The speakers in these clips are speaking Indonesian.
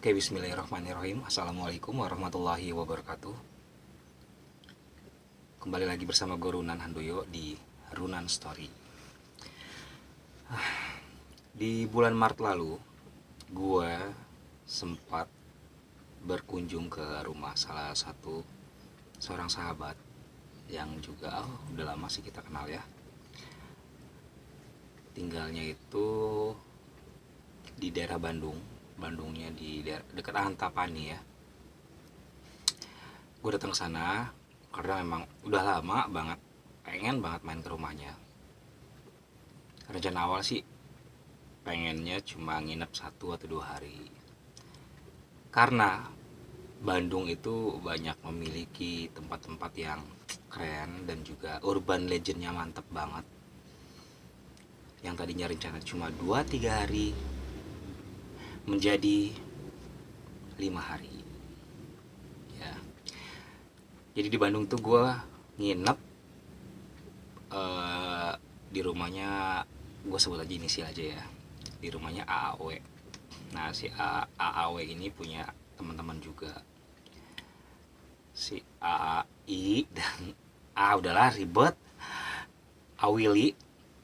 Oke, bismillahirrahmanirrahim. Assalamualaikum warahmatullahi wabarakatuh. Kembali lagi bersama gue Runan Handoyo di Runan Story. Di bulan Maret lalu, gue sempat berkunjung ke rumah salah satu seorang sahabat yang juga udah lama sih kita kenal ya. Tinggalnya itu di daerah Bandungnya di dekat Antapani ya. Gue datang ke sana karena memang udah lama banget pengen banget main ke rumahnya. Rencana awal sih pengennya cuma nginep 1 atau 2 hari. Karena Bandung itu banyak memiliki tempat-tempat yang keren dan juga urban legendnya mantep banget. Yang tadinya rencana cuma 2-3 hari menjadi 5 hari ya. Jadi di Bandung tuh gue nginep di rumahnya, gue sebut aja inisial aja ya, di rumahnya AAW. Nah si AAW ini punya teman-teman juga, si AAI dan udahlah ribet, Awili,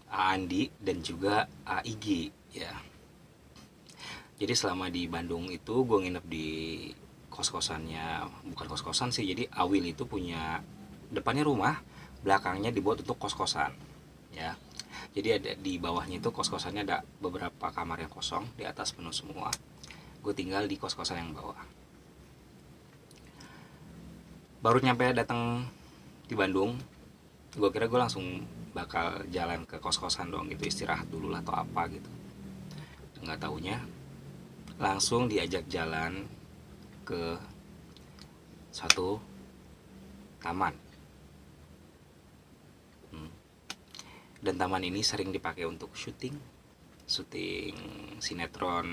Andi, dan juga AIG ya. Jadi selama di Bandung itu gue nginep di kos-kosannya, bukan kos-kosan sih, jadi Awil itu punya depannya rumah, belakangnya dibuat untuk kos-kosan ya. Jadi ada di bawahnya itu kos-kosannya ada beberapa kamar yang kosong, di atas penuh semua. Gue tinggal di kos-kosan yang bawah. Baru nyampe datang di Bandung, gue kira gue langsung bakal jalan ke kos-kosan dong gitu, istirahat dulu lah atau apa gitu. Nggak taunya langsung diajak jalan ke satu taman. Dan taman ini sering dipakai untuk syuting sinetron,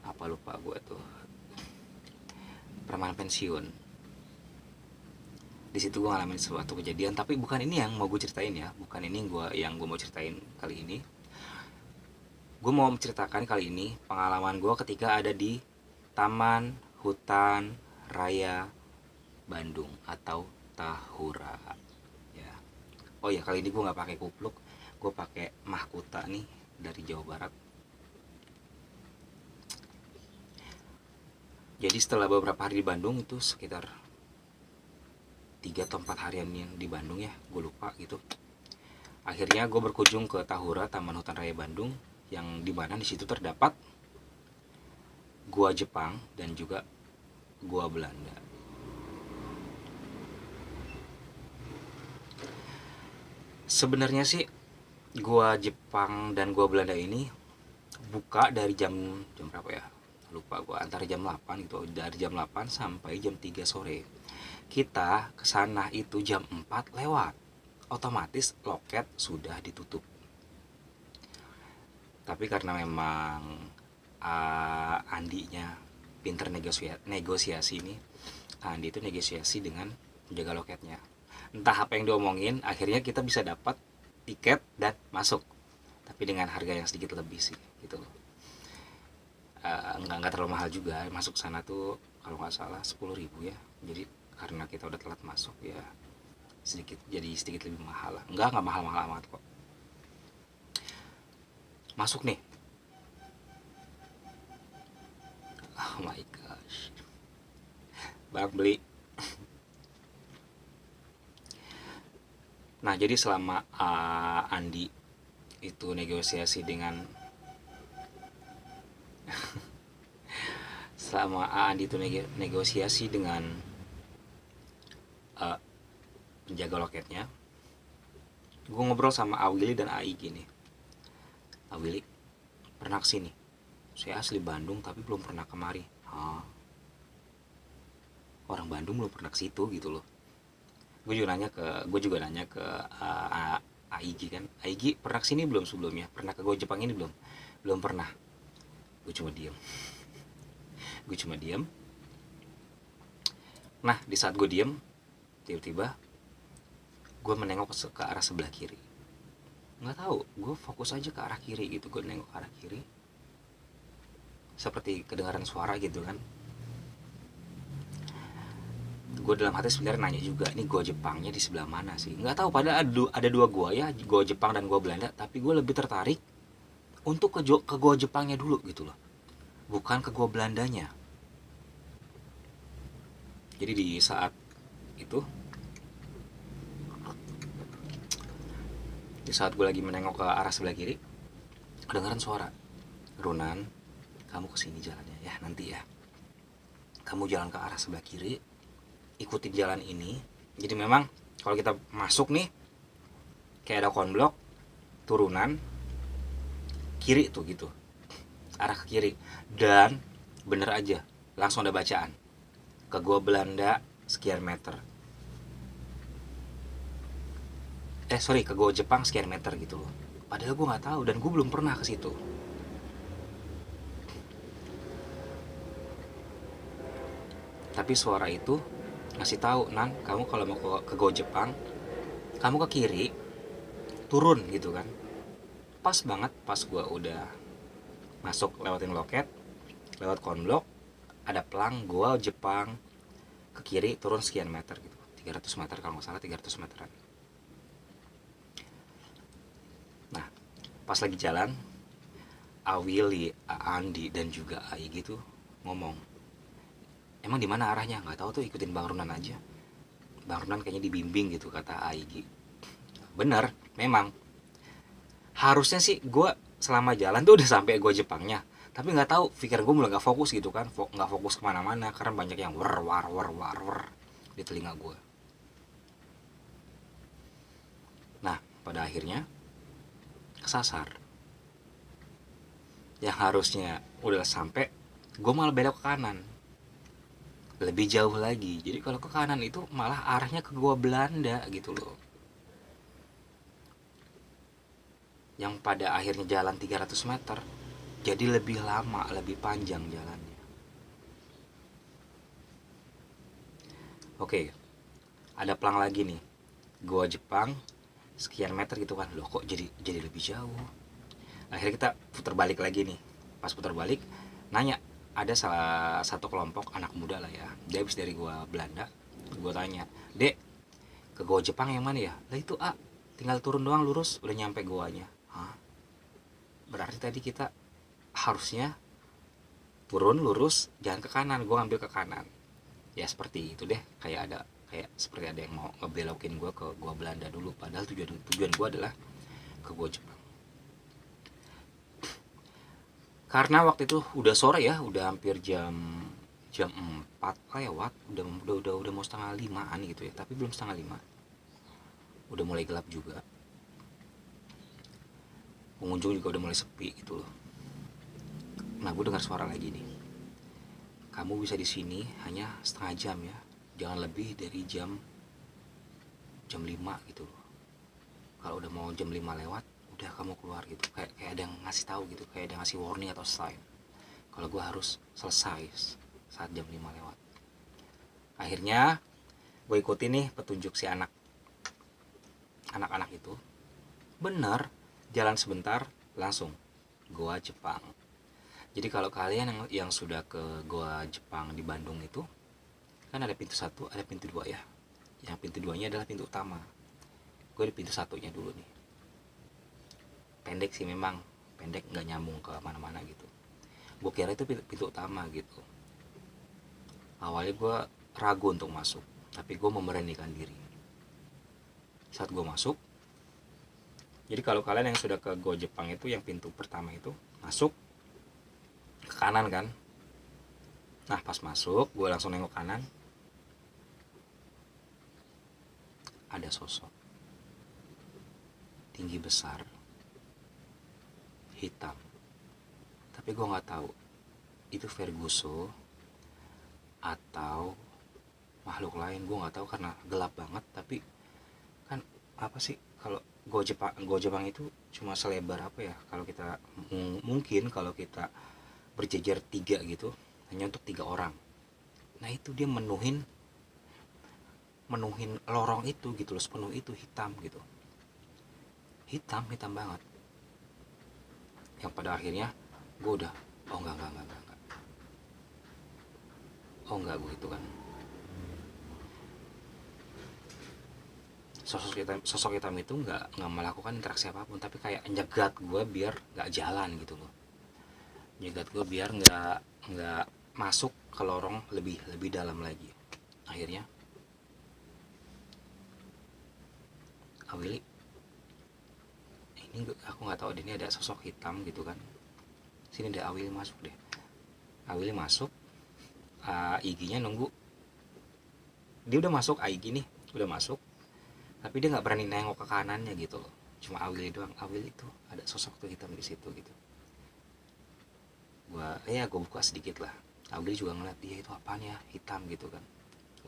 apa lupa gue tuh, Permanen Pensiun. Di situ gue ngalamin suatu kejadian, tapi bukan ini yang mau gue ceritain ya, bukan ini yang gue mau ceritain kali ini. Gue mau menceritakan kali ini pengalaman gue ketika ada di Taman Hutan Raya Bandung atau Tahura ya. Oh ya, kali ini gue nggak pakai kupluk, gue pakai mahkota nih dari Jawa Barat. Jadi setelah beberapa hari di Bandung, itu sekitar 3 atau 4 harian di Bandung ya, gue lupa gitu. Akhirnya gue berkunjung ke Tahura, Taman Hutan Raya Bandung, yang dimana di situ terdapat gua Jepang dan juga gua Belanda. Sebenarnya sih gua Jepang dan gua Belanda ini buka dari jam berapa ya? Lupa gua, antara jam 8 gitu, dari jam 8 sampai jam 3 sore. Kita kesana itu jam 4 lewat. Otomatis loket sudah ditutup. Tapi karena memang Andinya pinter negosiasi nih, Andi itu negosiasi dengan penjaga loketnya. Entah apa yang diomongin, akhirnya kita bisa dapat tiket dan masuk, tapi dengan harga yang sedikit lebih sih gitu loh. Nggak terlalu mahal juga, masuk sana tuh kalau nggak salah 10.000 ya. Jadi karena kita udah telat masuk ya, sedikit lebih mahal lah. Nggak mahal-mahal amat kok. Masuk nih, oh my gosh, barang beli. Nah jadi selama Andi itu negosiasi dengan penjaga loketnya, gue ngobrol sama Awili dan Aigi nih. Awili, pernah kesini? Saya asli Bandung tapi belum pernah kemari. Orang Bandung belum pernah ke situ gitu loh. Gue juga nanya ke Aigi kan. Aigi pernah kesini belum sebelumnya? Pernah ke Go Jepang ini belum? Belum pernah. Gue cuma diem. Nah di saat gue diem, tiba-tiba gue menengok ke arah sebelah kiri. Nggak tahu, gue fokus aja ke arah kiri gitu. Gue nengok ke arah kiri, seperti kedengaran suara gitu kan. Gue dalam hati sebenarnya nanya juga, ini gua Jepangnya di sebelah mana sih, nggak tahu, padahal ada dua gua ya, gua Jepang dan gua Belanda, tapi gue lebih tertarik untuk ke gua Jepangnya dulu gitu loh, bukan ke gua Belandanya. Jadi di saat itu, di saat gue lagi menengok ke arah sebelah kiri, kedengaran suara, Runan, kamu kesini jalannya ya nanti ya, kamu jalan ke arah sebelah kiri, ikutin jalan ini. Jadi memang kalau kita masuk nih, kayak ada konblok, turunan kiri tuh gitu, arah ke kiri, dan bener aja langsung ada bacaan, ke gua Belanda sekian meter, sorry, ke gua Jepang sekian meter gitu loh. Padahal gue nggak tahu dan gue belum pernah ke situ. Tapi suara itu ngasih tahu, Nan, kamu kalau mau ke Go Jepang, kamu ke kiri, turun gitu kan. Pas banget pas gue udah masuk lewatin loket, lewat konblok, ada pelang Go Jepang, ke kiri turun sekian meter gitu. 300 meter kalau nggak salah, 300 meteran. Nah, pas lagi jalan, Awili, Andi dan juga Ai gitu ngomong, emang di mana arahnya? Nggak tahu tuh, ikutin Bang Runan aja. Bang Runan kayaknya dibimbing gitu, kata Aigi. Bener, memang harusnya sih gue selama jalan tuh udah sampai gue Jepangnya, tapi nggak tahu, pikir gue mulai nggak fokus gitu kan, nggak fokus kemana-mana karena banyak yang war war war war war di telinga gue. Nah, pada akhirnya kesasar. Yang harusnya udah sampai, gue malah belok ke kanan, lebih jauh lagi. Jadi kalau ke kanan itu malah arahnya ke gua Belanda gitu loh, yang pada akhirnya jalan 300 meter jadi lebih lama, lebih panjang jalannya. Oke, ada pelang lagi nih, gua Jepang sekian meter gitu kan, loh kok jadi lebih jauh. Akhirnya kita putar balik lagi nih. Pas putar balik, nanya, ada salah satu kelompok anak muda lah ya, dia habis dari gua Belanda. Gua tanya, dek, ke gua Jepang yang mana ya? Lah itu A, tinggal turun doang lurus udah nyampe goanya. Hah? Berarti tadi kita harusnya turun lurus, jangan ke kanan, gua ngambil ke kanan. Ya seperti itu deh, kayak seperti ada yang mau ngebelokin gua ke gua Belanda dulu, padahal tujuan gua adalah ke gua Jepang. Karena waktu itu udah sore ya, udah hampir jam jam 4 lewat, udah mau setengah 5-an gitu ya, tapi belum setengah 5, udah mulai gelap juga, pengunjung juga udah mulai sepi gitu loh. Nah, gue dengar suara lagi nih, kamu bisa di sini hanya setengah jam ya, jangan lebih dari jam 5 gitu loh. Kalau udah mau jam 5 lewat, udah kamu keluar gitu. Kayak ada yang ngasih tahu gitu, kayak ada yang ngasih warning atau sign kalau gue harus selesai saat jam 5 lewat. Akhirnya gue ikutin nih petunjuk si anak-anak itu. Bener, jalan sebentar langsung Goa Jepang. Jadi kalau kalian yang sudah ke Goa Jepang di Bandung itu, kan ada pintu 1, ada pintu 2 ya. Yang pintu 2-nya adalah pintu utama. Gue di pintu 1-nya dulu nih. Pendek sih memang, pendek, nggak nyambung ke mana-mana gitu. Gue kira itu pintu utama gitu. Awalnya gue ragu untuk masuk, tapi gue memberanikan diri. Saat gue masuk, jadi kalau kalian yang sudah ke Go Jepang itu, yang pintu pertama itu masuk ke kanan kan. Nah, pas masuk gue langsung nengok kanan, ada sosok tinggi besar, hitam, tapi gue nggak tahu itu Ferguson atau makhluk lain, gue nggak tahu karena gelap banget. Tapi kan apa sih, kalau Go Jepang itu cuma selebar apa ya, kalau kita mungkin kalau kita berjejer 3 gitu, hanya untuk 3 orang. Nah itu dia menuhin lorong itu gitu loh, sepenuh itu hitam gitu, hitam banget. Yang pada akhirnya gue udah, oh enggak, oh enggak begitu kan. Sosok hitam itu nggak melakukan interaksi apapun, tapi kayak nyegat gue biar nggak jalan gitu loh, nyegat gue biar nggak masuk ke lorong lebih lebih dalam lagi. Akhirnya Willy, ini aku nggak tahu, ini ada sosok hitam gitu kan, sini deh Willy masuk deh. Willy masuk, IG-nya nunggu, dia udah masuk IG nih, udah masuk, tapi dia nggak berani nengok ke kanannya gitu loh, cuma Willy doang. Willy itu ada sosok tuh hitam di situ gitu. Gue buka sedikit lah. Willy juga ngeliat, dia itu apaan ya, hitam gitu kan.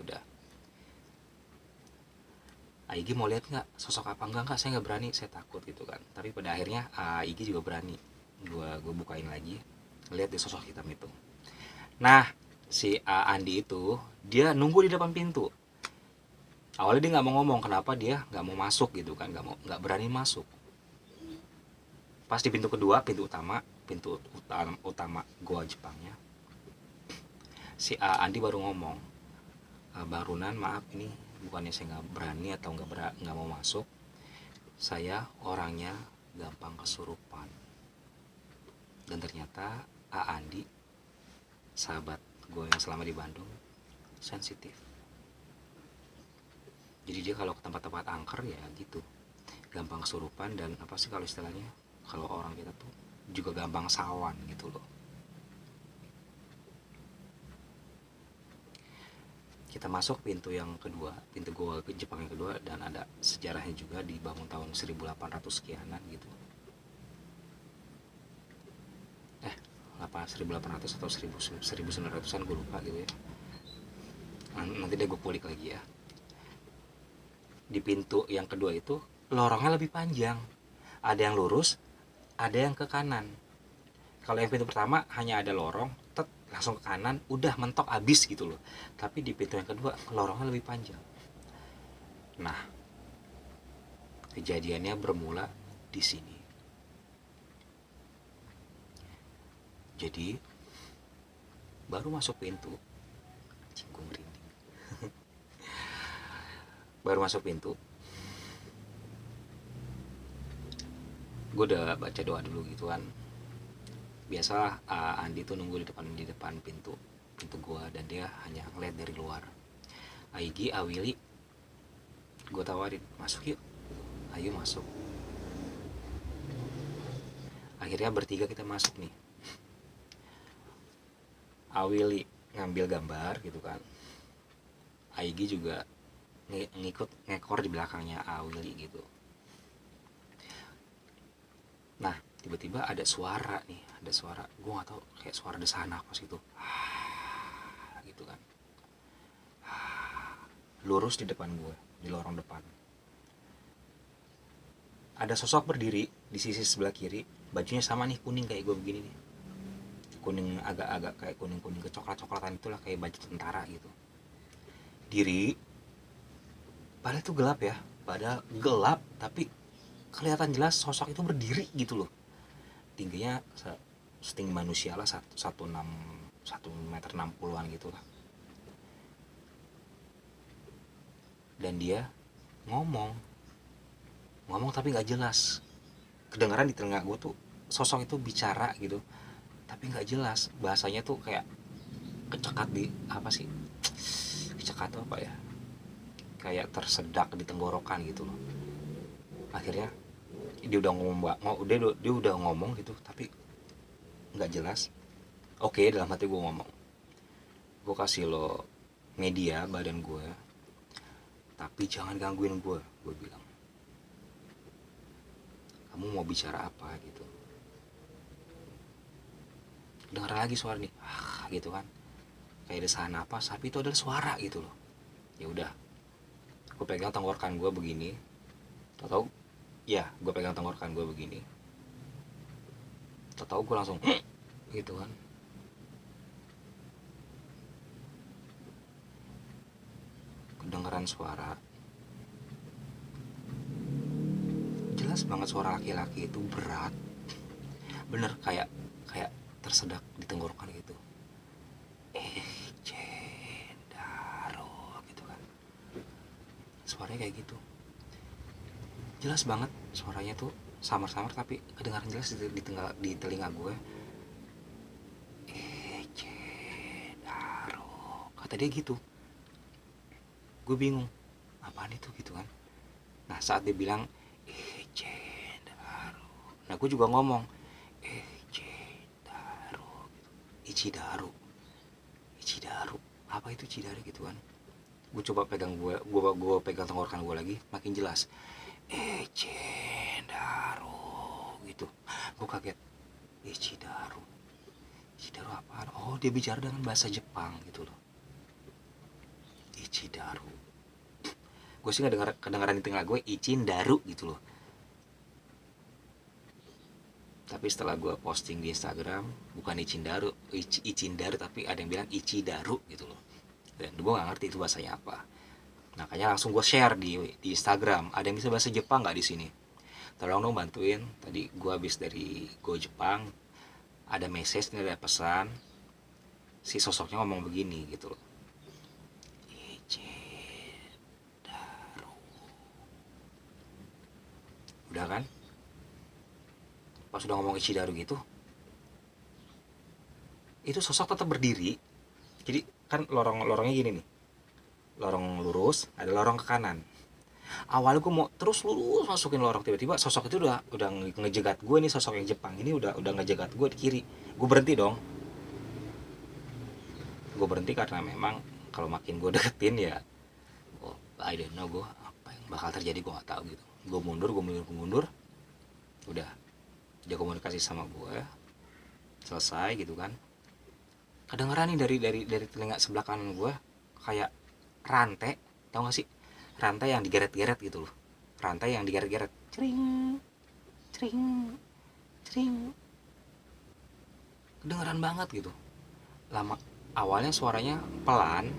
Udah, Aigi mau lihat nggak sosok apa? Enggak, saya nggak berani, saya takut gitu kan. Tapi pada akhirnya Aigi juga berani. Gue bukain lagi, lihat di sosok hitam itu. Nah, si Andi itu dia nunggu di depan pintu. Awalnya dia nggak mau ngomong kenapa dia nggak mau masuk gitu kan, nggak berani masuk. Pas di pintu kedua, pintu utama goa Jepangnya, si Andi baru ngomong, Barunan maaf, ini bukannya saya nggak berani atau nggak mau masuk, saya orangnya gampang kesurupan. Dan ternyata Andi, sahabat gue yang selama di Bandung, sensitif. Jadi dia kalau ke tempat-tempat angker ya gitu, gampang kesurupan. Dan apa sih kalau istilahnya, kalau orang kita tuh juga gampang sawan gitu loh. Kita masuk pintu yang kedua, pintu goa ke Jepang yang kedua, dan ada sejarahnya juga, dibangun tahun 1800 sekianan gitu. 1800 atau 1900-an, gue lupa gitu ya. Nanti deh gue kulik lagi ya. Di pintu yang kedua itu lorongnya lebih panjang, ada yang lurus, ada yang ke kanan. Kalau yang pintu pertama hanya ada lorong, langsung ke kanan, udah mentok abis gitu loh. Tapi di pintu yang kedua lorongnya lebih panjang. Nah, kejadiannya bermula di sini. Jadi baru masuk pintu, gue merinding. Baru masuk pintu, gue udah baca doa dulu gitu kan. Biasalah Andi tuh nunggu di depan pintu gua, dan dia hanya ngeliat dari luar. Aigi, Willy, gue tawarin, masuk yuk, ayo masuk. Akhirnya bertiga kita masuk nih. Willy ngambil gambar gitu kan, Aigi juga ngekor di belakangnya Willy gitu. Nah, tiba-tiba ada suara, gue nggak tahu, kayak suara desahan nafas gitu, gitu kan, lurus di depan gue, di lorong depan. Ada sosok berdiri di sisi sebelah kiri, bajunya sama nih, kuning kayak gue begini nih, kuning agak-agak kayak kuning kecoklat-coklatan, itulah kayak baju tentara gitu. Diri, padahal itu gelap ya, tapi kelihatan jelas sosok itu berdiri gitu loh. Tingginya setinggi manusia lah, 1 meter 60-an gitu lah. Dan dia ngomong tapi nggak jelas, kedengaran di telinga gue tuh sosok itu bicara gitu, tapi nggak jelas. Bahasanya tuh kayak kecekat di apa sih, kecekat apa ya, kayak tersedak di tenggorokan gitu loh. Akhirnya dia udah ngomong gitu, tapi nggak jelas. Oke, dalam hati gue ngomong, gue kasih lo media badan gue, tapi jangan gangguin gue bilang. Kamu mau bicara apa gitu. Dengar lagi suara nih, gitu kan, kayak desahan napas, tapi itu adalah suara gitu loh. Ya udah, gue pegang tenggorokan gue begini, tahu ya, gue pegang tenggorokan gue begini, tahu gue langsung gitu kan. Kedengeran suara, jelas banget suara laki-laki itu, berat bener, kayak tersedak di tenggorokan gitu. suaranya kayak gitu, jelas banget suaranya tuh samar-samar tapi kedengaran jelas di telinga gue. Cedaro, kata dia gitu. Gue bingung apaan itu gitu kan. Nah saat dia bilang Cedaro, nah gue juga ngomong Cedaro gitu. Ichidaru apa itu Cidaru gitu kan. Gue coba pegang, gue pegang tenggorokan gue lagi, makin jelas Cedaro gitu. Gue kaget, Cidaru apaan? Oh dia bicara dengan bahasa Jepang gitu loh, Ichidaru. Gue sih nggak kedengaran di tengah gue Ichindaru gitu loh. Tapi setelah gue posting di Instagram, bukan Ichindaru tapi ada yang bilang Ichidaru gitu loh. Dan gue nggak ngerti itu bahasanya apa. Makanya langsung gue share di Instagram. Ada yang bisa bahasa Jepang nggak di sini? Tolong dong bantuin. Tadi gue habis dari Go Jepang, ada message, ada pesan. Si sosoknya ngomong begini gitu loh. Ichidaru. Udah kan? Pas sudah ngomong Ichidaru gitu, itu sosok tetap berdiri. Jadi kan lorongnya gini nih, lorong lurus, ada lorong ke kanan. Awalnya gue mau terus lurus masukin lorong, tiba-tiba sosok itu udah ngejegat gue nih, sosok yang Jepang ini udah ngejegat gue di kiri. Gue berhenti dong. Gue berhenti karena memang kalau makin gue deketin ya, I don't know gue apa yang bakal terjadi, gue nggak tahu gitu. Gue mundur. Udah dia komunikasi sama gue, selesai gitu kan. Kedengeran nih dari telinga sebelah kanan gue kayak rantai, tau gak sih rantai yang digeret-geret gitu loh, rantai yang digeret-geret, cering cering cering, kedengeran banget gitu. Lama, awalnya suaranya pelan,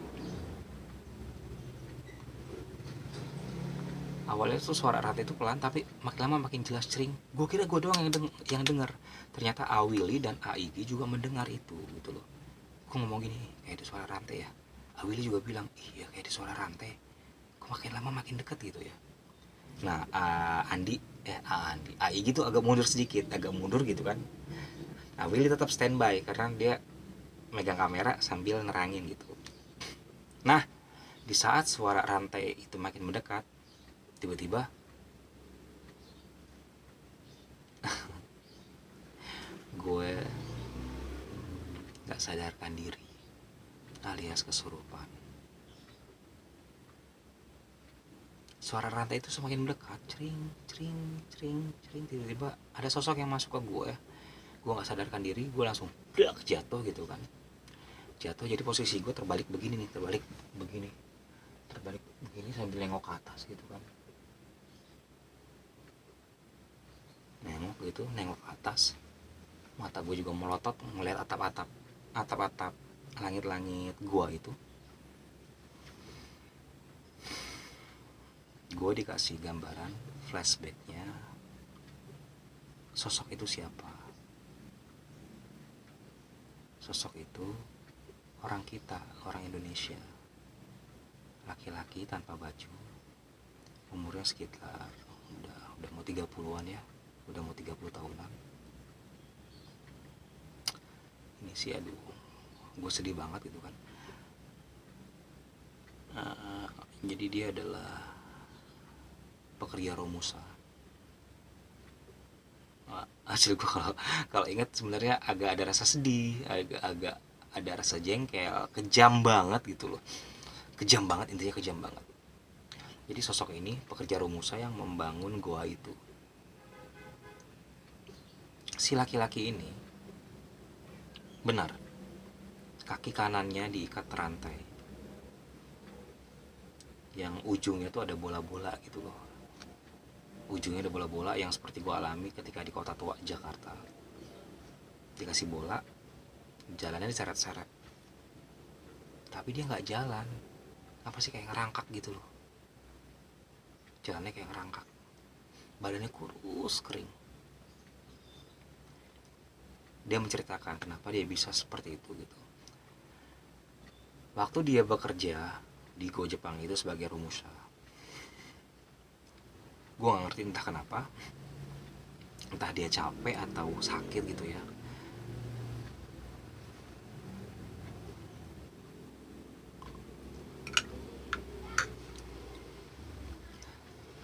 awalnya tuh suara rantai itu pelan tapi makin lama makin jelas, cering. Gue kira gue doang yang denger, ternyata Awili dan Aigi juga mendengar itu gitu loh. Gue ngomong gini, kayak ada suara rantai ya. Awili juga bilang, iya kayak ada suara rantai. Kok makin lama makin deket gitu ya. Nah Aigi tuh agak mundur gitu kan. Nah Willy tetap standby karena dia megang kamera sambil nerangin gitu. Nah di saat suara rantai itu makin mendekat, tiba-tiba gue gak sadarkan diri alias kesurupan. Suara rantai itu semakin mendekat, cering cering cering cering, tiba-tiba ada sosok yang masuk ke gue. Gue nggak sadarkan diri, gue langsung jatuh gitu kan. Jatuh, jadi posisi gue terbalik begini sambil nengok ke atas gitu kan. Nengok ke atas, mata gue juga melotot ngeliat atap langit-langit gua itu. Gue dikasih gambaran flashbacknya, sosok itu siapa. Sosok itu orang kita, orang Indonesia, laki-laki tanpa baju, umurnya sekitar udah mau 30-an ya, udah mau 30 tahunan. Ini sih aduh, gue sedih banget gitu kan. Jadi dia adalah pekerja Romusa. Hasil gue kalau ingat sebenarnya agak ada rasa sedih, agak ada rasa jengkel, kejam banget gitu loh, kejam banget, intinya kejam banget. Jadi sosok ini pekerja Romusa yang membangun goa itu. Si laki-laki ini benar kaki kanannya diikat rantai yang ujungnya tuh ada bola-bola gitu loh. Ujungnya ada bola-bola yang seperti gue alami ketika di kota tua Jakarta. Dikasih bola, jalannya diseret-seret, tapi dia nggak jalan, apa sih, kayak ngerangkak gitu loh. Jalannya kayak ngerangkak, badannya kurus kering. Dia menceritakan kenapa dia bisa seperti itu gitu. Waktu dia bekerja di Go Jepang itu sebagai Romusa, Gue gak ngerti entah kenapa, entah dia capek atau sakit gitu ya.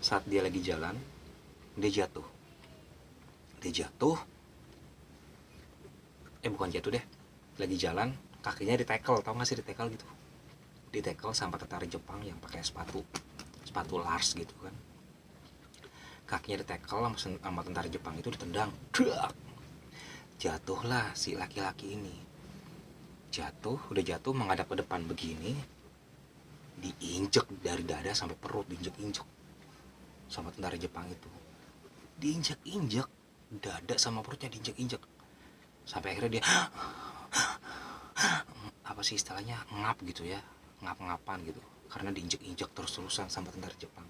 Saat dia lagi jalan, dia jatuh. Bukan jatuh deh, lagi jalan kakinya ditekel, tau gak sih ditekel gitu, ditekel sama tentara Jepang yang pakai sepatu Lars gitu kan. Kakinya ditekel sama tentara Jepang itu, ditendang, jatuhlah si laki-laki ini. Udah jatuh menghadap ke depan begini, diinjek dari dada sampai perut, diinjek sama tentara Jepang itu, diinjek dada sama perutnya, diinjek sampai akhirnya dia apa sih istilahnya, ngap gitu ya, ngap-ngapan gitu, karena diinjek terus-terusan sama tentara Jepang.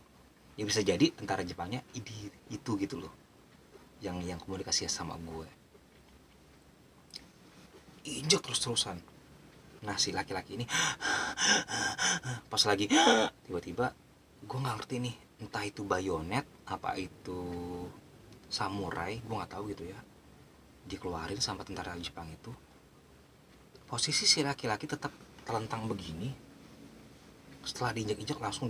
Ya bisa jadi tentara Jepangnya itu gitu loh, yang komunikasi sama gue, injek terus-terusan. Nah si laki-laki ini pas lagi tiba-tiba, gue nggak ngerti nih, entah itu bayonet apa itu samurai, gue nggak tahu gitu ya, dikeluarin sama tentara Jepang itu. Posisi si laki-laki tetap telentang begini, setelah diinjak-injak langsung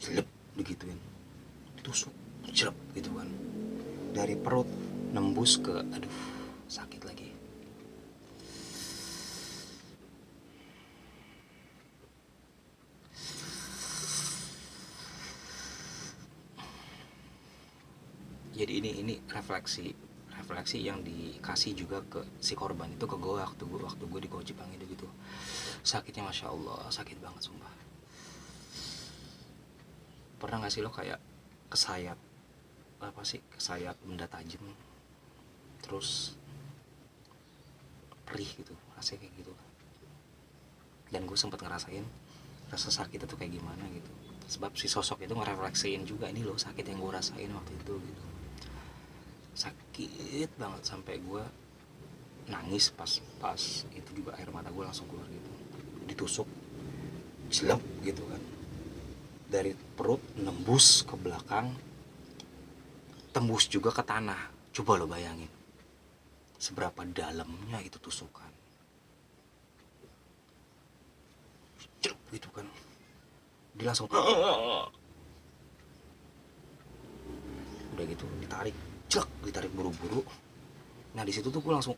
jelep begituin, tusuk jelep gitu kan, dari perut nembus ke, aduh sakit lagi. Jadi ini refleksi yang dikasih juga ke si korban itu, ke gue waktu gue di Jepang itu gitu. Sakitnya masya Allah, sakit banget sumpah. Pernah gak sih lo kayak kesayat benda tajam, terus perih gitu, rasanya kayak gitu. Dan gue sempat ngerasain rasa sakit itu kayak gimana gitu, sebab si sosok itu ngerefleksiin juga, ini loh sakit yang gue rasain waktu itu gitu. Sakit banget sampai gue nangis pas itu juga, air mata gue langsung keluar gitu. Ditusuk jelek gitu kan, dari perut nembus ke belakang, tembus juga ke tanah. Coba lo bayangin seberapa dalamnya itu tusukan, jelek gitu kan. Dia langsung udah gitu ditarik buru-buru. Nah di situ tuh gue langsung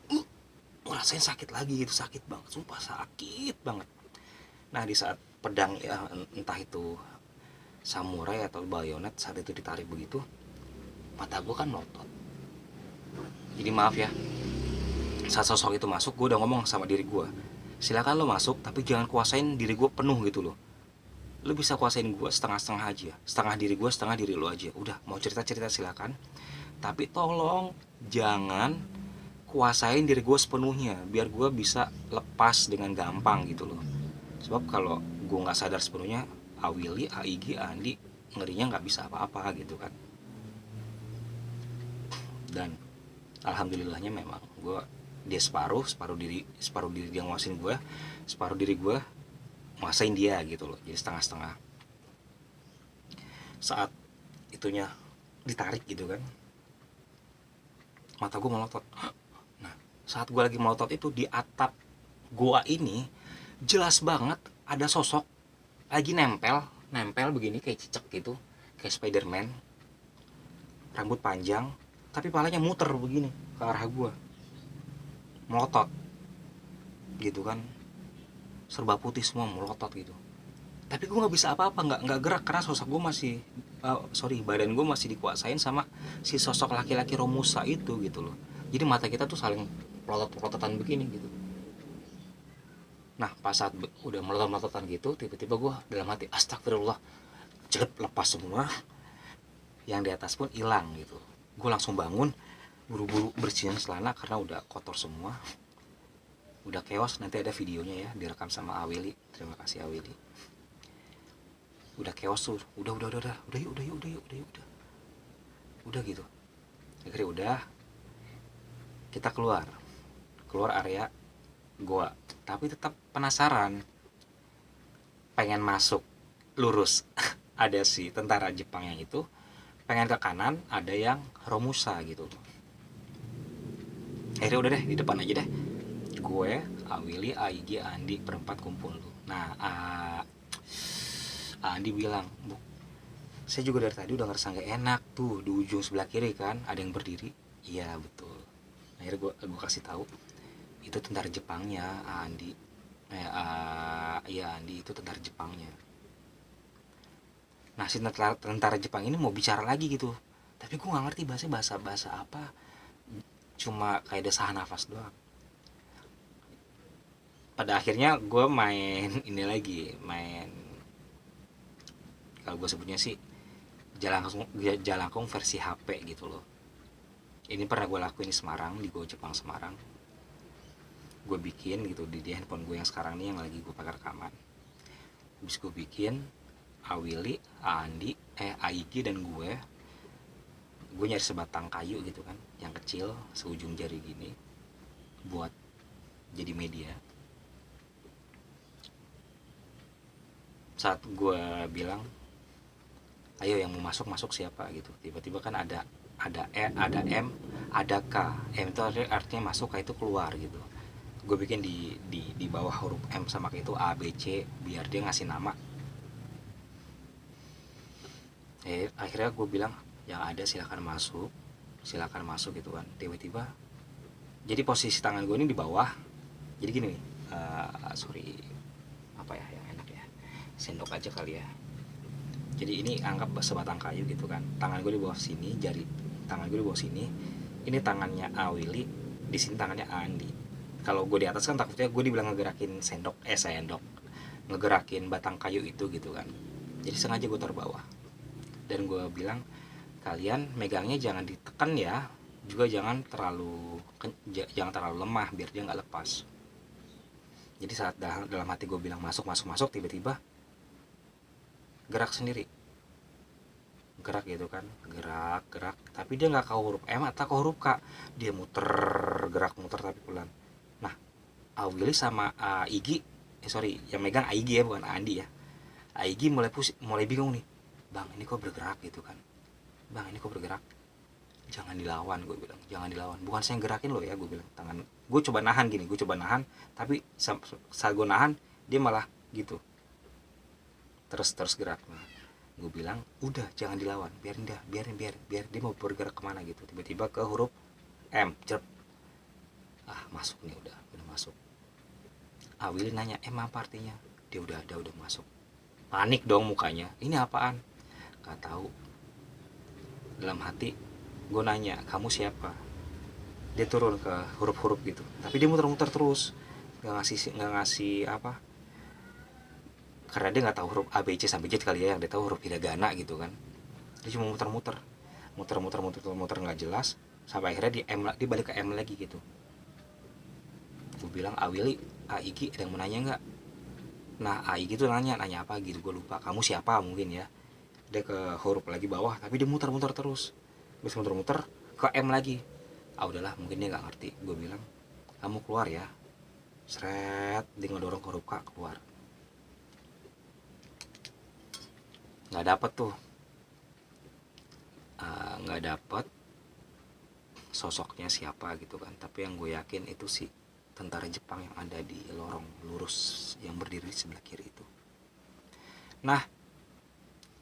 ngerasain sakit lagi gitu, sakit banget sumpah, sakit banget. Nah di saat pedang ya, entah itu samurai atau bayonet, saat itu ditarik begitu, mata gue kan melotot. Jadi maaf ya, saat sosok itu masuk, gue udah ngomong sama diri gue, silakan lo masuk tapi jangan kuasain diri gue penuh gitu loh. Lo bisa kuasain gue setengah-setengah aja, setengah diri gue, setengah diri lo aja. Udah, mau cerita-cerita silakan, tapi tolong jangan kuasain diri gue sepenuhnya, biar gue bisa lepas dengan gampang gitu loh. Sebab kalau gue nggak sadar sepenuhnya, Awili, Aigi, Andi ngerinya nggak bisa apa-apa gitu kan. Dan alhamdulillahnya memang gue, dia separuh diri dia nguasain gue, separuh diri gue nguasain dia gitu loh, jadi setengah-setengah. Saat itunya ditarik gitu kan, mata gue melotot. Nah saat gue lagi melotot itu, di atap gua ini jelas banget ada sosok lagi nempel begini, kayak cicak gitu, kayak Spiderman, rambut panjang tapi palanya muter begini ke arah gua, melotot gitu kan, serba putih semua, melotot gitu. Tapi gue nggak bisa apa-apa, nggak gerak, karena sosok gue masih badan gue masih dikuasain sama si sosok laki-laki Romusa itu gitu loh. Jadi mata kita tuh saling pelotot-pelototan begini gitu. Nah pas saat udah melotot-melototan gitu, tiba-tiba gue dalam hati, astagfirullah, jelek, lepas semua, yang di atas pun hilang gitu. Gue langsung bangun, buru-buru bersihin celana karena udah kotor semua, udah chaos. Nanti ada videonya ya, direkam sama Awili, terima kasih Awili. Udah chaos tuh, udah gitu. Akhirnya udah, kita keluar area goa, tapi tetap penasaran, pengen masuk lurus. Ada si tentara Jepang yang itu pengen ke kanan ada yang Romusa gitu. Akhirnya udah deh di depan aja deh, gue, Awili, Aigi, Andi berempat kumpul tuh. Nah Andi bilang, Bu, saya juga dari tadi udah ngerasa nggak enak tuh di ujung sebelah kiri kan ada yang berdiri. Iya betul. Akhirnya gue kasih tahu itu tentara Jepangnya, Andi. Iya Andi, itu tentara Jepangnya. Nah si tentara Jepang ini mau bicara lagi gitu, tapi gue nggak ngerti bahasa apa, cuma kayak desahan nafas doang. Pada akhirnya gue main ini lagi, main, kalau gue sebutnya sih jalangkung versi HP gitu loh. Ini pernah gue lakuin di Semarang, di Go Jepang Semarang. Gue bikin gitu di handphone gue yang sekarang nih yang lagi gue pakai rekaman. Habis gue bikin, Awili, Andi, Aigi dan gue nyari sebatang kayu gitu kan, yang kecil seujung jari gini, buat jadi media. Saat gue bilang, ayo yang mau masuk siapa gitu, tiba-tiba kan ada M, ada K. M itu artinya masuk, K itu keluar gitu. Gue bikin di bawah huruf M sama K itu A, B, C, biar dia ngasih nama. Akhirnya gue bilang yang ada silakan masuk gitu kan. Tiba-tiba jadi posisi tangan gue ini di bawah, jadi gini nih, sorry, apa ya yang enak ya, sendok aja kali ya. Jadi ini anggap sebatang kayu gitu kan, tangan gue di bawah sini, jari tangan gue di bawah sini, ini tangannya Awili, di sini tangannya Andi. Kalau gue di atas kan takutnya gue dibilang ngegerakin sendok, ngegerakin batang kayu itu gitu kan. Jadi sengaja gue taruh bawah, dan gue bilang kalian megangnya jangan ditekan ya, juga jangan terlalu lemah biar dia nggak lepas. Jadi saat dalam hati gue bilang masuk, tiba-tiba gerak sendiri, gerak gitu kan, gerak, tapi dia nggak ke huruf M atau ke huruf K, dia muter tapi pelan. Nah Awili sama Aigi, yang megang Aigi ya, bukan Andi ya. Aigi mulai bingung nih, bang ini kok bergerak gitu kan, bang ini kok bergerak, jangan dilawan, gue bilang jangan dilawan, bukan saya yang gerakin lo ya, gue bilang. Tangan gue coba nahan, tapi saat gue nahan dia malah gitu terus gerak. Nah, gue bilang udah jangan dilawan, biarin dia mau bergerak kemana gitu. Tiba-tiba ke huruf M, jerp, masuk nih, udah masuk. Awili nanya M apa artinya, dia udah masuk. Panik dong mukanya, ini apaan, gak tahu. Dalam hati gue nanya, kamu siapa? Dia turun ke huruf-huruf gitu, tapi dia muter-muter terus, nggak ngasih apa, karena dia nggak tahu huruf A, B, C sampai Z kali ya, yang dia tahu huruf hiragana gitu kan. Dia cuma muter-muter nggak jelas, sampai akhirnya dia balik ke M lagi gitu. Gue bilang, Awili, Aigi ada yang mau nanya nggak? Nah Aigi tuh nanya apa gitu, gue lupa, kamu siapa mungkin ya. Dia ke huruf lagi bawah, tapi dia muter-muter terus, muter ke M lagi. Udahlah mungkin dia nggak ngerti. Gue bilang, kamu keluar ya. Seret, dia ngedorong ke huruf K, keluar. Nggak dapet tuh, nggak dapet sosoknya siapa gitu kan. Tapi yang gue yakin itu si tentara Jepang yang ada di lorong lurus yang berdiri di sebelah kiri itu. Nah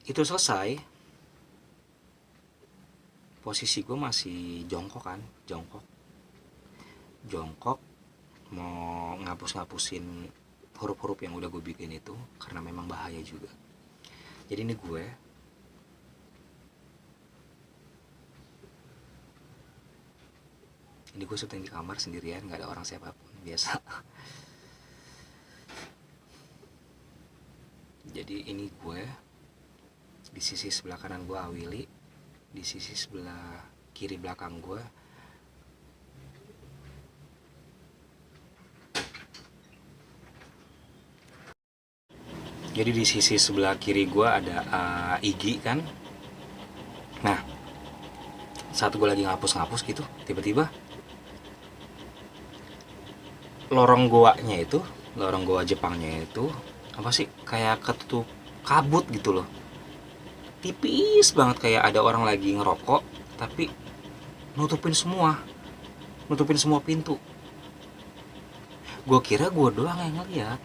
itu selesai, posisi gue masih jongkok mau ngapusin huruf-huruf yang udah gue bikin itu, karena memang bahaya juga. Jadi ini gue syuting di kamar sendirian, nggak ada orang siapapun, biasa. Jadi ini gue, di sisi sebelah kanan gue Awili, di sisi sebelah kiri belakang gue jadi di sisi sebelah kiri gue ada Igi kan. Nah saat gue lagi ngapus gitu, tiba-tiba lorong goa Jepangnya itu apa sih, kayak ketutup kabut gitu loh. tipis banget, kayak ada orang lagi ngerokok tapi nutupin semua pintu. Gue kira gue doang yang ngeliat.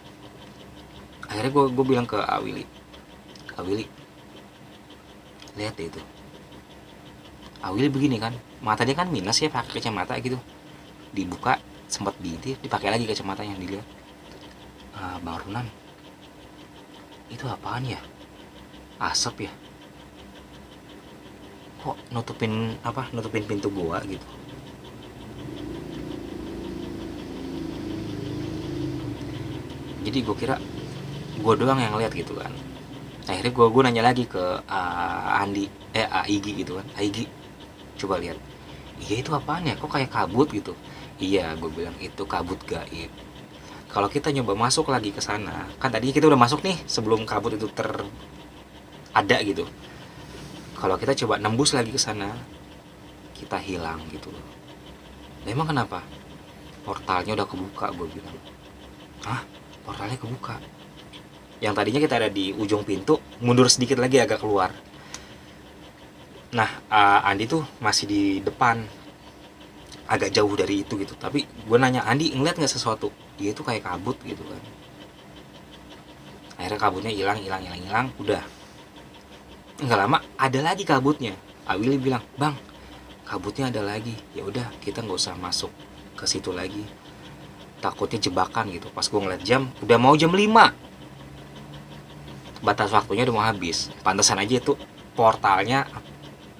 Akhirnya gue bilang ke Awili, lihat deh itu. Awili begini kan, mata dia kan minus ya, pakai kacamata gitu, dibuka sempat dipakai lagi kacamatanya, dilihat. Bang Runan, itu apaan ya? Asap ya? Kok nutupin pintu gua gitu. Jadi gue kira gue doang yang lihat gitu kan. Akhirnya gue nanya lagi ke Aigi gitu kan. Aigi, coba lihat. Iya, itu apaan ya? Kok kayak kabut gitu? Iya, gue bilang itu kabut gaib. Kalau kita nyoba masuk lagi ke sana, kan tadinya kita udah masuk nih sebelum kabut itu ada gitu. Kalau kita coba nembus lagi ke sana, kita hilang gitu loh. Nah, emang kenapa? Portalnya udah kebuka, gue bilang. Hah? Portalnya kebuka? Yang tadinya kita ada di ujung pintu, mundur sedikit lagi agak keluar. Nah, Andi tuh masih di depan, agak jauh dari itu gitu. Tapi gue nanya, Andi ngeliat nggak sesuatu? Dia itu kayak kabut gitu kan. Akhirnya kabutnya hilang, udah. Nggak lama ada lagi kabutnya. Awili bilang, bang, kabutnya ada lagi. Ya udah, kita nggak usah masuk ke situ lagi, takutnya jebakan gitu. Pas gue ngeliat jam, udah mau jam 5, batas waktunya udah mau habis. Pantesan aja itu portalnya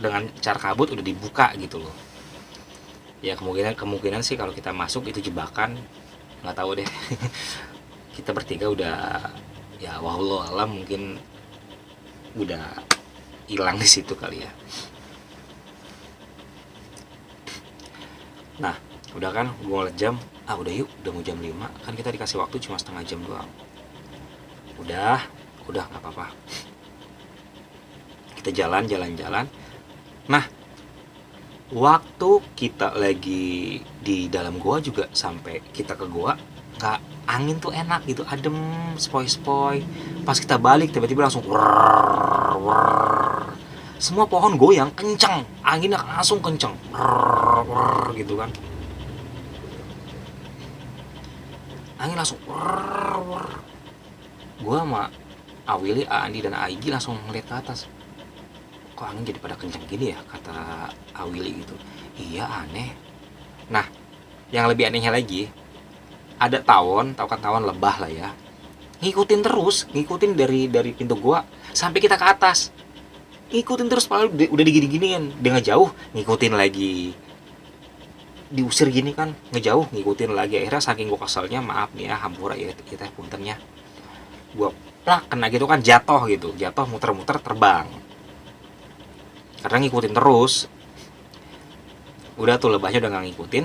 dengan cara kabut udah dibuka gitu loh. Ya kemungkinan sih kalau kita masuk itu jebakan, nggak tahu deh. Kita bertiga udah, ya wallahu alam, mungkin udah hilang di situ kali ya. Nah, udah kan, gue ngeliat jam, udah yuk, udah mau jam 5, kan kita dikasih waktu cuma setengah jam doang. Udah nggak apa-apa. Kita jalan. Nah, waktu kita lagi di dalam goa juga, sampai kita ke goa, nggak, angin tuh enak gitu, adem, spoi. Pas kita balik tiba-tiba langsung wrrr, semua pohon goyang kenceng, anginnya langsung kenceng, wrrr, gitu kan. Angin langsung wrrr. Gua sama Awili, Andi dan Aigi langsung ngeliat ke atas. Kok angin jadi pada kenceng gini ya, kata Awili gitu. Iya, aneh. Nah, yang lebih anehnya lagi, ada tawon, tahu kan tawon lebah lah ya, ngikutin dari pintu gua sampai kita ke atas, ngikutin terus. Padahal udah digini-giniin, dia ngejauh, ngikutin lagi, diusir gini kan, ngejauh, ngikutin lagi. Akhirnya saking gua keselnya, maaf nih ya, hampura ya kita puntennya, gua plak kena gitu kan, jatuh muter-muter terbang karena ngikutin terus. Udah tuh lebahnya udah nggak ngikutin.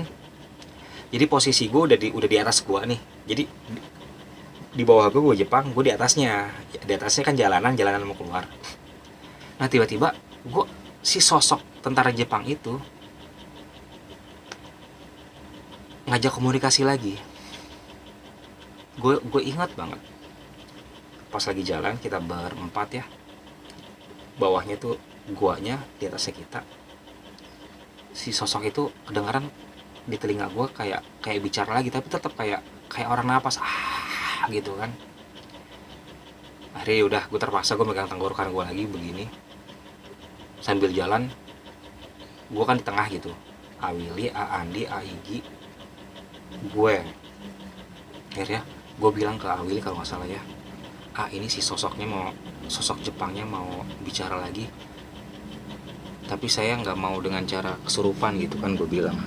Jadi posisi gue udah di atas gua nih. Jadi di bawah gue Jepang, gue di atasnya kan jalanan mau keluar. Nah, tiba-tiba si sosok tentara Jepang itu ngajak komunikasi lagi. Gue ingat banget, pas lagi jalan kita berempat ya, bawahnya tuh guanya, di atasnya kita. Si sosok itu kedengaran di telinga gue kayak bicara lagi, tapi tetap kayak orang napas gitu kan. Akhirnya udah, gue terpaksa gue megang tenggorokan gue lagi begini sambil jalan. Gue kan di tengah gitu, Awili, Andi, Aigi, gue. Akhirnya gue bilang ke Awili kalau nggak salah ya, ini si sosok Jepangnya mau bicara lagi, tapi saya nggak mau dengan cara kesurupan gitu kan, gue bilang.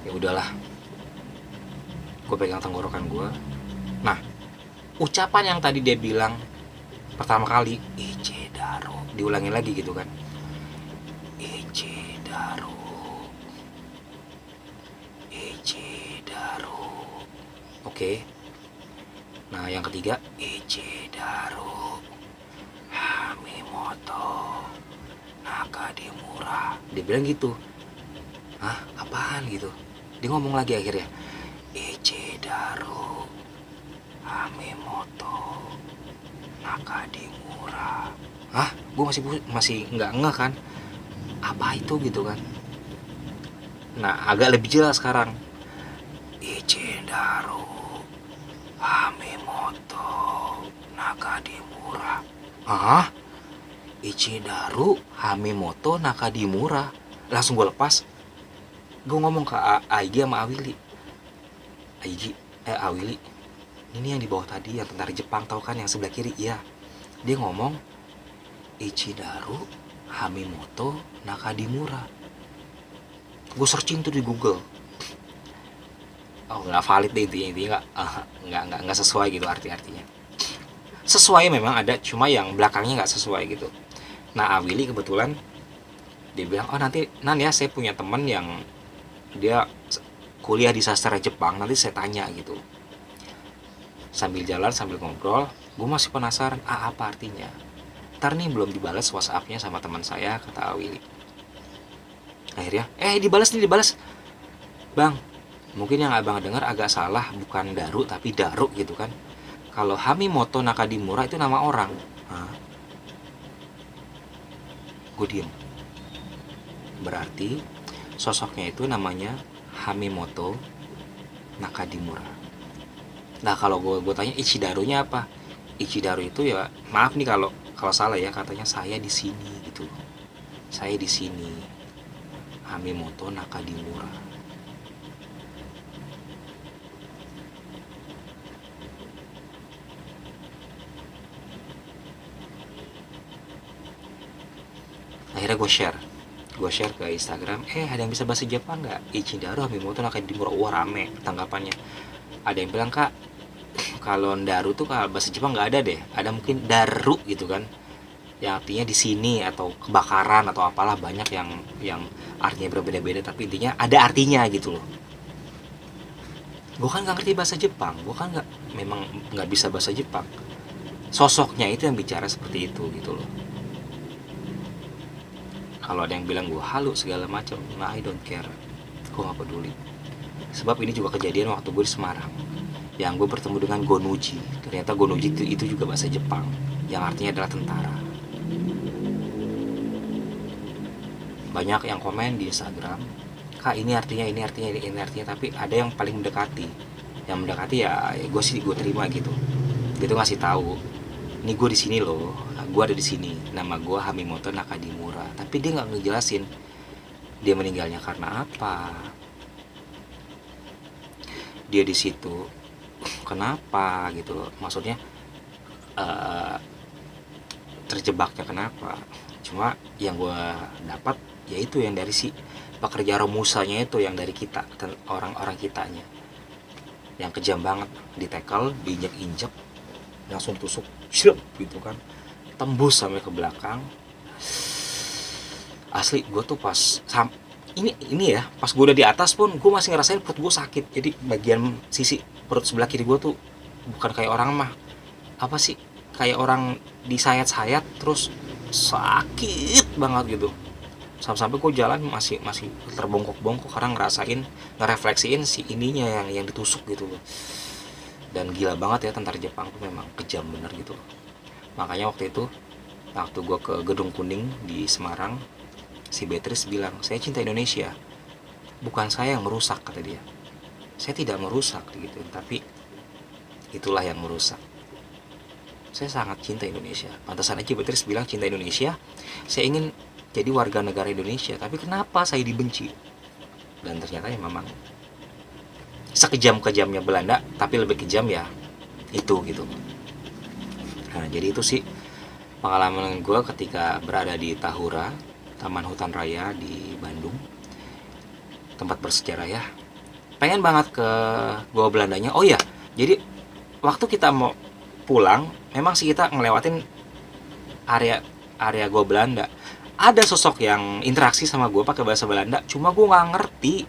Ya udahlah, gue pegang tenggorokan gue. Nah, ucapan yang tadi dia bilang pertama kali, Ichidaro, diulangin lagi gitu kan, Ichidaro. Oke. Nah, yang ketiga, Ichidaro Hamimoto Nakadimura. Dia bilang gitu. Apaan gitu? Dia ngomong lagi akhirnya, Ichidaro Hamimoto Nakadimura. Hah, gue masih nggak ngeh kan, apa itu gitu kan. Nah, agak lebih jelas sekarang. Ichidaru Hamimoto Nakadimura. Hah? Ichidaru Hamimoto Nakadimura. Langsung gue lepas. Gue ngomong ke Aigi sama Awili. Awili, ini yang di bawah tadi, yang tentara Jepang, tahu kan, yang sebelah kiri. Iya. Dia ngomong Ichidaru Hamimoto Nakadimura. Gue searching tuh di Google. Oh, nggak valid deh, intinya nggak sesuai gitu artinya. Sesuai memang ada, cuma yang belakangnya nggak sesuai gitu. Nah, Awili kebetulan dia bilang, oh nanti ya saya punya teman yang dia kuliah di sastra Jepang, nanti saya tanya gitu. Sambil jalan sambil ngobrol, gue masih penasaran, apa artinya. Ntar nih belum dibalas WhatsAppnya sama teman saya, kata Awili. Akhirnya dibalas bang, mungkin yang abang dengar agak salah, bukan Daru tapi Daru gitu kan. Kalau Hamimoto Nakadimura itu nama orang. Gue diem. Berarti sosoknya itu namanya Hamimoto Nakadimura. Nah, kalau gue tanya Ichidaru-nya apa? Ichidaru itu ya, maaf nih kalau salah ya, katanya saya di sini gitu. Saya di sini. Hamimoto Nakadimura. Akhirnya gue share ke Instagram. Ada yang bisa bahasa Jepang nggak? Ichidaru Hamimoto Nakadimura. Wah, rame tanggapannya. Ada yang bilang, kak, kalau Daru tuh kalau bahasa Jepang nggak ada deh, ada mungkin Daru gitu kan, yang artinya di sini atau kebakaran atau apalah, banyak yang artinya berbeda-beda, tapi intinya ada artinya gitu loh. Gue kan nggak ngerti bahasa Jepang, gue kan memang nggak bisa bahasa Jepang. Sosoknya itu yang bicara seperti itu gitu loh. Kalau ada yang bilang gue halu segala macam, nah I don't care, gue nggak peduli. Sebab ini juga kejadian waktu gue di Semarang, yang gue bertemu dengan Gonuji. Ternyata Gonuji itu juga bahasa Jepang, yang artinya adalah tentara. Banyak yang komen di Instagram, kak ini artinya, tapi ada yang paling mendekati. Yang mendekati ya gue terima gitu. Dia tuh ngasih tahu, ini gue di sini loh, gue ada di sini, nama gue Hamimoto Nakadimura. Tapi dia nggak ngejelasin dia meninggalnya karena apa, dia di situ kenapa gitu loh, maksudnya terjebaknya kenapa. Cuma yang gue dapat yaitu yang dari si pekerja romusanya itu, yang dari kita, orang-orang kitanya, yang kejam banget, ditekel, diinjek-injek, langsung tusuk gitu kan, tembus sampai ke belakang. Asli gue tuh pas ini ya, pas gue udah di atas pun gue masih ngerasain perut gue sakit. Jadi bagian sisi perut sebelah kiri gue tuh bukan kayak orang mah, apa sih, kayak orang disayat-sayat terus sakit banget gitu. Sampai gue jalan masih terbongkok-bongkok karena ngerefleksiin si ininya yang ditusuk gitu loh. Dan gila banget ya, tentara Jepang tuh memang kejam bener gitu loh. Makanya waktu gue ke Gedung Kuning di Semarang, si Beatrice bilang, saya cinta Indonesia, bukan saya yang merusak, kata dia. Saya tidak merusak gitu, tapi itulah yang merusak. Saya sangat cinta Indonesia. Pantasan aja Beatrice bilang cinta Indonesia, saya ingin jadi warga negara Indonesia, tapi kenapa saya dibenci? Dan ternyata ya memang sekejam-kejamnya Belanda, tapi lebih kejam ya itu gitu. Nah, jadi itu sih pengalaman gue ketika berada di Tahura, Taman Hutan Raya di Bandung, tempat bersejarah ya. Pengen banget ke Goa Belandanya. Oh ya, jadi waktu kita mau pulang, memang sih kita ngelewatin area Goa Belanda. Ada sosok yang interaksi sama gue pakai bahasa Belanda, cuma gue nggak ngerti,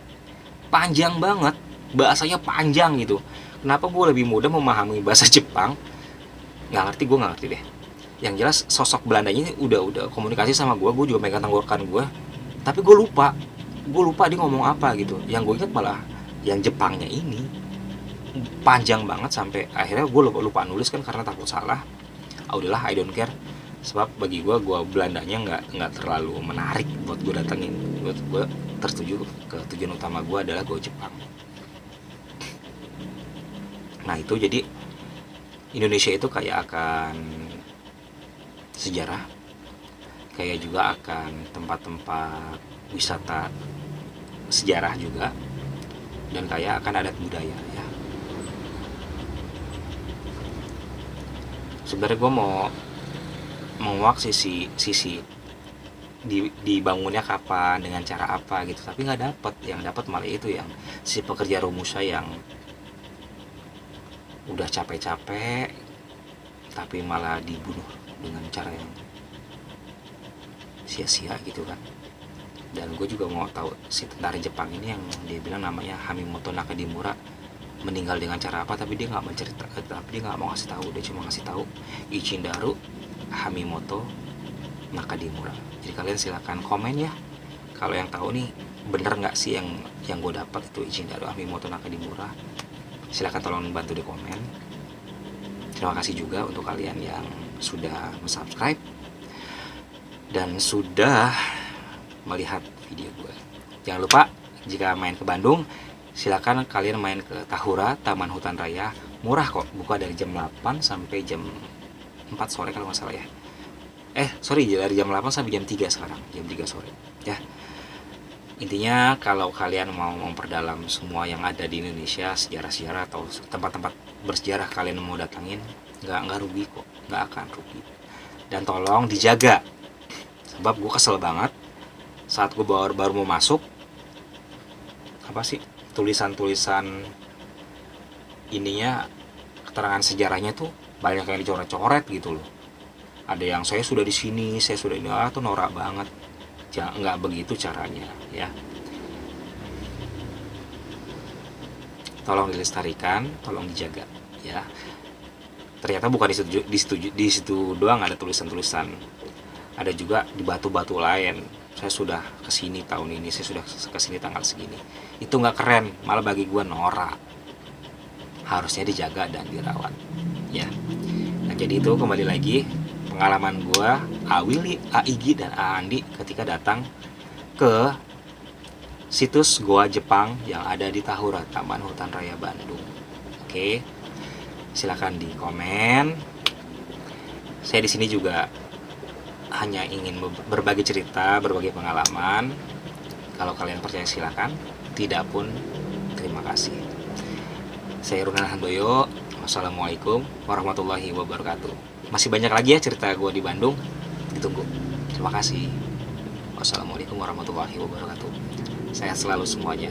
panjang banget, bahasanya panjang gitu. Kenapa gue lebih mudah memahami bahasa Jepang? Gue nggak ngerti deh. Yang jelas sosok Belandanya ini udah komunikasi sama gue juga megang tenggorokan gue, tapi gue lupa dia ngomong apa gitu. Yang gue ingat malah yang Jepangnya ini panjang banget, sampai akhirnya gue lupa nulis kan karena takut salah. Udahlah, I don't care. Sebab bagi gue Belandanya nggak terlalu menarik buat gue datengin. Buat gue tertuju ke tujuan utama gue adalah gue Jepang. Nah itu jadi Indonesia itu kayak akan sejarah, kayak juga akan tempat-tempat wisata sejarah juga, dan kayak akan adat budaya ya. Sebenarnya gue mau menguak sisi dibangunnya kapan, dengan cara apa gitu, tapi nggak dapet. Yang dapat malah itu yang si pekerja rumusa yang udah capek-capek tapi malah dibunuh dengan cara yang sia-sia gitu kan. Dan gue juga mau tahu si tentara Jepang ini yang dia bilang namanya Hamimoto Nakadimura meninggal dengan cara apa, tapi dia nggak mencerita, tapi dia nggak mau ngasih tahu. Dia cuma ngasih tahu Ichindaru Hamimoto Nakadimura. Jadi kalian silakan komen ya kalau yang tahu nih bener nggak sih yang gue dapat itu Ichindaru Hamimoto Nakadimura. Silakan tolong bantu di komen. Terima kasih juga untuk kalian yang sudah subscribe dan sudah melihat video gue. Jangan lupa jika main ke Bandung, silakan kalian main ke Tahura, Taman Hutan Raya. Murah kok, buka dari jam 8 sampai jam 4 sore kalau nggak salah ya. Sorry, dari jam 8 sampai jam 3 sekarang, jam 3 sore ya. Intinya kalau kalian mau memperdalam semua yang ada di Indonesia, sejarah-sejarah atau tempat-tempat bersejarah kalian mau datangin, nggak rugi kok, nggak akan rugi. Dan tolong dijaga, sebab gue kesel banget saat gue baru mau masuk, apa sih tulisan-tulisan ininya, keterangan sejarahnya tuh banyak yang dicoret-coret gitu loh. Ada yang saya sudah di sini, saya sudah ini, tuh norak banget. Jangan, nggak begitu caranya ya. Tolong dilestarikan, tolong dijaga ya. Ternyata bukan di situ doang ada tulisan-tulisan. Ada juga di batu-batu lain. Saya sudah kesini tahun ini, saya sudah kesini tanggal segini. Itu nggak keren, malah bagi gue norak. Harusnya dijaga dan dirawat ya. Nah jadi itu kembali lagi pengalaman gue, Awili, Aigi, dan Andi ketika datang ke situs Goa Jepang yang ada di Tahura, Taman Hutan Raya Bandung. Oke, silakan di komen. Saya di sini juga hanya ingin berbagi cerita, berbagi pengalaman. Kalau kalian percaya silakan, tidak pun terima kasih. Saya Runan Handoyo. Wassalamualaikum warahmatullahi wabarakatuh. Masih banyak lagi ya cerita gue di Bandung, ditunggu. Terima kasih. Wassalamualaikum warahmatullahi wabarakatuh. Sehat selalu semuanya.